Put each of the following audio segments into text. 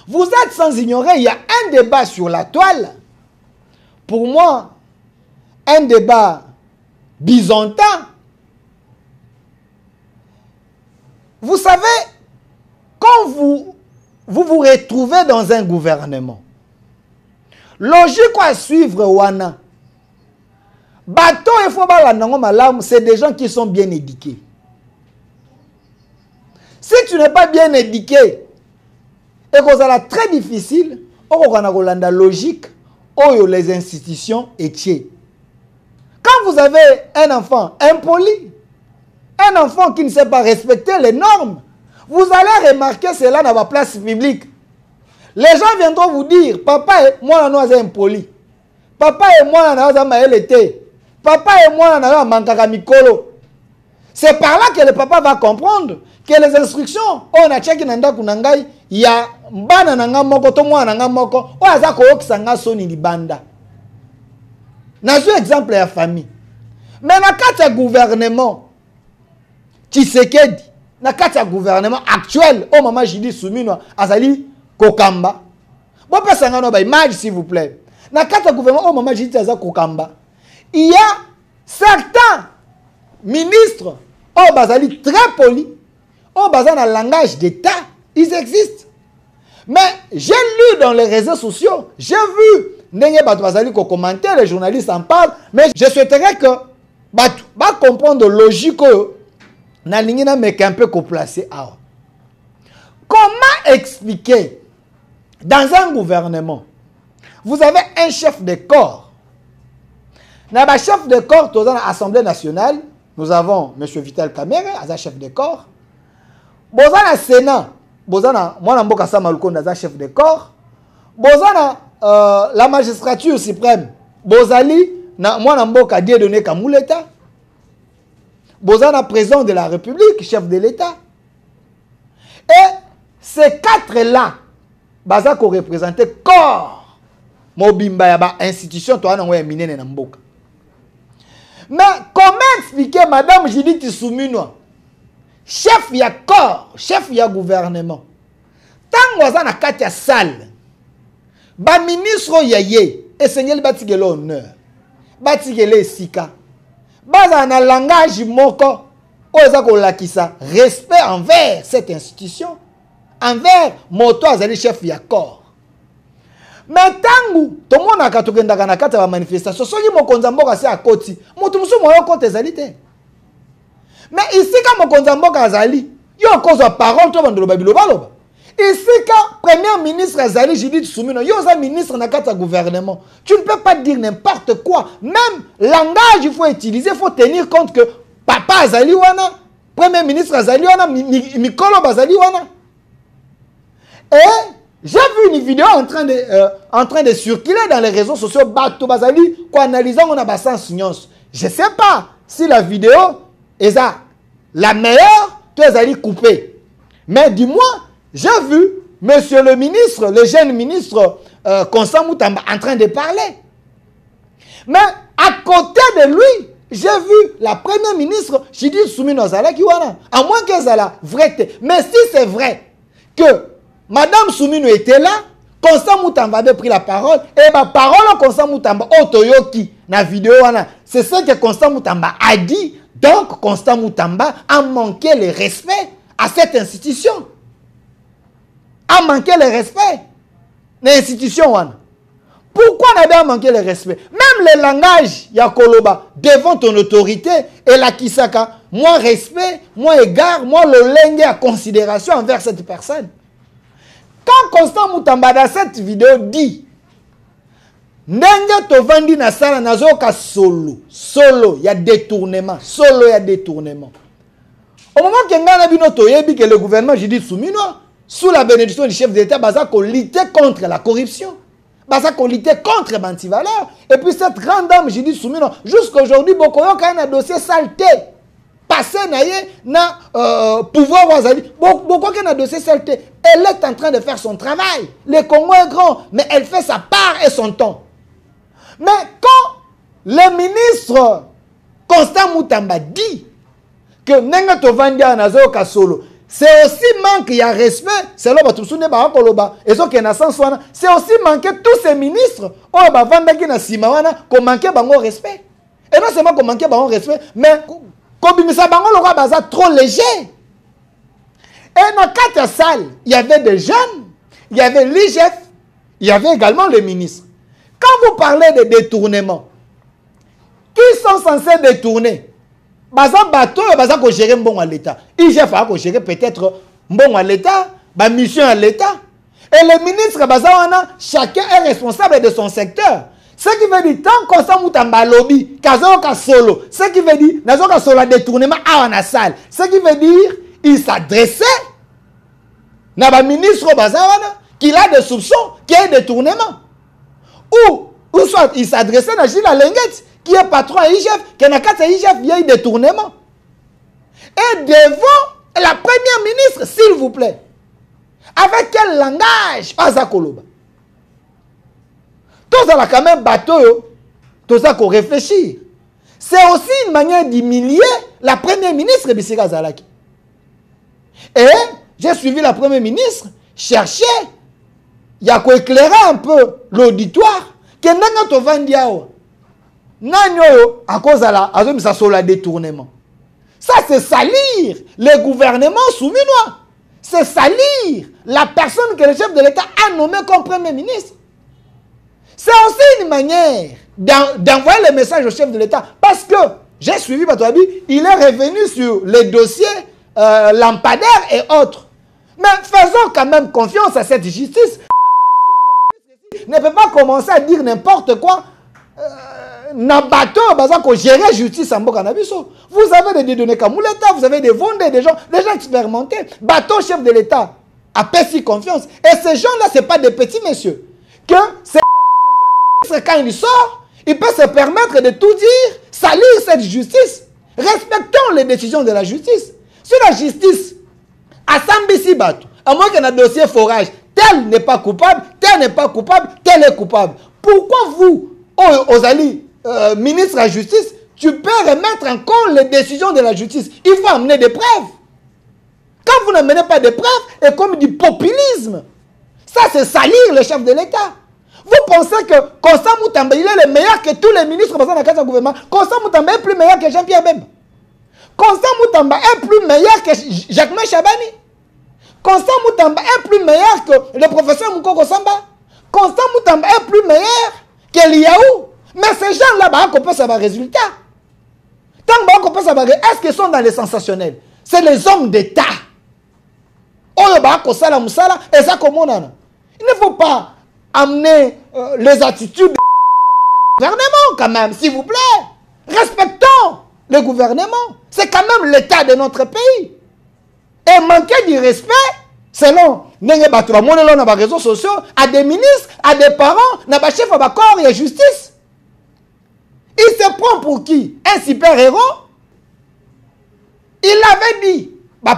Vous êtes sans ignorer, il y a un débat sur la toile. Pour moi, un débat byzantin. Vous savez, quand vous vous retrouvez dans un gouvernement, logique à suivre, Wana, bateau et faut c'est des gens qui sont bien éduqués. Si tu n'es pas bien éduqué, et que ça est très difficile, on a la logique, les institutions étiez. Quand vous avez un enfant impoli, un enfant qui ne sait pas respecter les normes, vous allez remarquer cela dans la place publique. Les gens viendront vous dire, papa et moi, nous sommes impolis. Papa et moi, nous sommes maëlétés. Papa et moi, nous sommes mankaka mikolo. C'est par là que le papa va comprendre que les instructions, on a checké nanda kunangai, il y a mbana nanga moko, to mwa nanga moko, o azako okisanga soni libanda. Nazo exemple ya famille. Mais na kati gouvernement, Tshisekedi, na kati gouvernement actuel, oh maman Jidi Soumino, azali kokamba. Bon pesanga no ba image s'il vous plaît. Na kati gouvernement, oh maman Jidi azali kokamba. Il y a certains ministres, oh bazali très polis, oh bazali na langage d'État, ils existent. Mais j'ai lu dans les réseaux sociaux, j'ai vu Nenye Bazali commenter, les journalistes en parlent, mais je souhaiterais que va comprendre logique na lingina mais un peu placé. Comment expliquer dans un gouvernement, vous avez un chef de corps. Dans le chef de corps, dans l'Assemblée nationale, nous avons M. Vital Kamerhe, un chef de corps. Dans le Sénat, moi, je chef de corps. La magistrature suprême, Bozali, moi, je suis donné Kamouleta. Bozana, président de la République, chef de l'État. Et ces quatre-là, Bazako représentait corps. Mobimba yaba institution, toi, on a miné Namboka. Mais comment expliquer, Madame Judith Soumino, chef ya corps, chef ya gouvernement, tant que na katia salle, ba ministre yaye, et seigneur batigele honneur, batigele sika, baza na langage moko, oza ko lakisa, respect envers cette institution, envers moto azali chef ya corps. Mais tangu, tout le monde a katokendaka na kata ba manifestation, soki mokonza mboka se akoti, moto musu moyo konte ezali te. Mais ici, quand mon mboka azali, yo cause parole to bandolo babilo baloba. Ici, quand premier ministre azali, Judith Soumino, yo za ministre na kata gouvernement, tu ne peux pas dire n'importe quoi. Même langage, il faut utiliser, il faut tenir compte que papa azali wana, premier ministre azali wana, mikolo bazali wana. Et j'ai vu une vidéo en train de circuler dans les réseaux sociaux, bato bazali, quoi analysant on a bassin science. Je ne sais pas si la vidéo est la meilleure, tu es allé couper. Mais dis-moi, j'ai vu monsieur le ministre, le jeune ministre Constant Moutamba en train de parler. Mais à côté de lui, j'ai vu la première ministre, Judith Soumino Zala Kiwana. À moins qu'elle soit la vraie. Mais si c'est vrai que Madame Soumino était là, Constant Moutamba avait pris la parole, et ma parole Constant Moutamba, Otoyoki, na vidéo, c'est ce que Constant Moutamba a dit. Donc, Constant Moutamba a manqué le respect à cette institution. A manqué le respect de l'institution. Pourquoi n'a pas manqué le respect? Même le langage, Yakoloba, devant ton autorité, et la Kisaka, moins respect, moins égard, moins le lengue à considération envers cette personne. Quand Constant Moutamba dans cette vidéo dit, Ndenge tovandi na sala nazoka solo. Solo, il y a détournement. Solo, il y a détournement. Au moment que ngana bino toyebi que le gouvernement Judith Soumino, sous la bénédiction du chef d'État, baza ko lutter contre la corruption. Baza ko lutter contre l'antivaleur. Et puis cette grande dame Judith Soumino, jusqu'à aujourd'hui, beaucoup de un dossier saleté. Passé na pouvoir wazali. Beaucoup de un dossier saleté. Elle est en train de faire son travail. Le Congo est grand, mais elle fait sa part et son temps. Mais quand le ministre Constant Moutamba dit que Nenga Tovandi Anazo Kasolo, c'est aussi manque, il y a respect, c'est là que tu c'est aussi manquer tous ces ministres, qu'on manquait bango respect. Et non seulement qu'on manquait bango respect, mais qu'on bimisa bango le baza trop léger. Et dans 4 salles, il y avait des jeunes, il y avait l'IGF, il y avait également les ministres. Quand vous parlez de détournement, qui sont censés détourner? Baza bateau, baza ko gérer bon à l'État. IGF a ko gérer peut-être bon à l'État, ba mission à l'État. Et les ministres baza wana, chacun est responsable de son secteur. Ce qui veut dire tant qu'on s'en moutamba lobby, kazo ka solo. Ce qui veut dire nazo ka solo détournement à la salle. Ce qui veut dire il s'adressait na ba ministre baza wana qu'il a des soupçons qu'il y a détournement. Ou soit il s'adressait à Gilles Lenguet qui est patron à IGF, qui n'a qu'à IGF, il y a eu détournement. Et devant la première ministre, s'il vous plaît, avec quel langage? Pas à Koloba. Tout ça, quand même, bateau, tout ça qu'on réfléchit. C'est aussi une manière d'humilier la première ministre, Bissika Zalaki. Et j'ai suivi la première ministre, chercher, il y a qu'à éclairer un peu l'auditoire, que n'a pas vendu. Nanyo, à cause de la détournement. Ça, c'est salir le gouvernement souminois. C'est salir la personne que le chef de l'État a nommée comme premier ministre. C'est aussi une manière d'envoyer le message au chef de l'État. Parce que, j'ai suivi Batouabi, il est revenu sur les dossiers lampadaires et autres. Mais faisons quand même confiance à cette justice. Ne peut pas commencer à dire n'importe quoi. Na bateau, qu'on gère justice en Bokanabiso. Vous avez des données comme l'État, vous avez des vendeurs, des gens expérimentés. Bateau, chef de l'État, a perçu confiance. Et ces gens-là, ce n'est pas des petits messieurs. Que ces gens, quand il sort, il peut se permettre de tout dire, salir cette justice. Respectons les décisions de la justice. Si la justice a Sambisi Bateau, à moins qu'il y ait un dossier forage, tel n'est pas coupable, tel n'est pas coupable, tel est coupable. Pourquoi vous, aux alliés, ministre de la justice, tu peux remettre en cause les décisions de la justice? Il faut amener des preuves. Quand vous n'amenez pas de preuves, c'est comme du populisme. Ça, c'est salir le chef de l'État. Vous pensez que Constant Moutamba, il est le meilleur que tous les ministres dans la case du gouvernement? Constant Moutamba est plus meilleur que Jean-Pierre Bemba. Constant Moutamba est plus meilleur que Jacques Chabani. Constant Moutamba est plus meilleur que le professeur Moukoko Samba. Constant Moutamba est plus meilleur que Liaou. Mais ces gens-là, on peut savoir résultat. Tant qu'on peut savoir, est-ce qu'ils sont dans les sensationnels? C'est les hommes d'État. Il ne faut pas amener les attitudes du gouvernement quand même, s'il vous plaît. Respectons le gouvernement. C'est quand même l'État de notre pays. Et manquer du respect, selon les réseaux sociaux, à des ministres, à des parents, à des chefs de corps et justice. Il se prend pour qui? Un super-héros? Il avait dit, il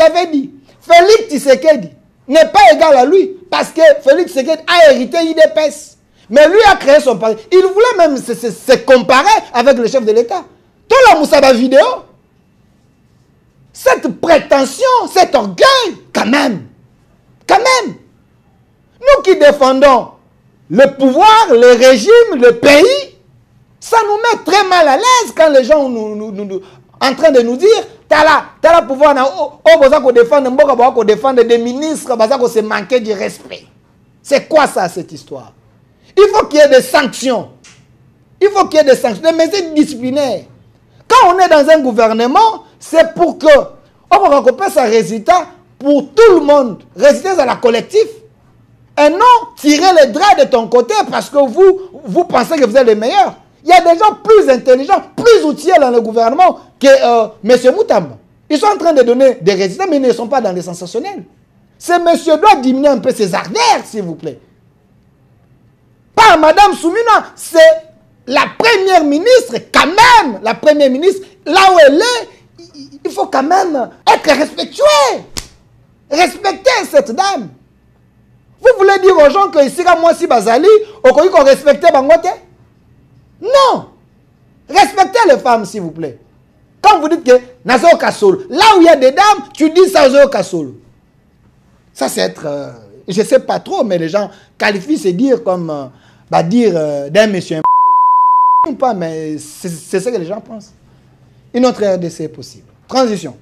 avait dit, Félix Tshisekedi n'est pas égal à lui, parce que Félix Tshisekedi a hérité IDPS. Mais lui a créé son parti. Il voulait même se comparer avec le chef de l'État. Tout le monde a vidéo. Cette prétention, cet orgueil, quand même. Nous qui défendons le pouvoir, le régime, le pays, ça nous met très mal à l'aise quand les gens en train de nous dire t'as le pouvoir défendre des ministres, se manquer du respect. C'est quoi ça, cette histoire? Il faut qu'il y ait des sanctions. Il faut qu'il y ait des sanctions, des mesures disciplinaires. Quand on est dans un gouvernement, c'est pour que on récompense un résultat pour tout le monde, résultat à la collectif. Et non tirer les draps de ton côté parce que vous pensez que vous êtes les meilleurs. Il y a des gens plus intelligents, plus outillés dans le gouvernement que M. Moutamba. Ils sont en train de donner des résultats, mais ils ne sont pas dans les sensationnels. Ce monsieur doit diminuer un peu ses ardeurs, s'il vous plaît. Pas Madame Soumina, c'est la première ministre, quand même, la première ministre, là où elle est, il faut quand même être respectueux. Respecter cette dame. Vous voulez dire aux gens que ici, moi, si Bazali, on respecte Bangote? Non. Respectez les femmes, s'il vous plaît. Quand vous dites que Nazo Kasolo, là où il y a des dames, tu dis Nazo Kasolo. Ça, c'est être... je ne sais pas trop, mais les gens qualifient c'est dire comme... dire d'un monsieur... Je ne confirme pas, mais c'est ce que les gens pensent. Une autre RDC est possible. Transition.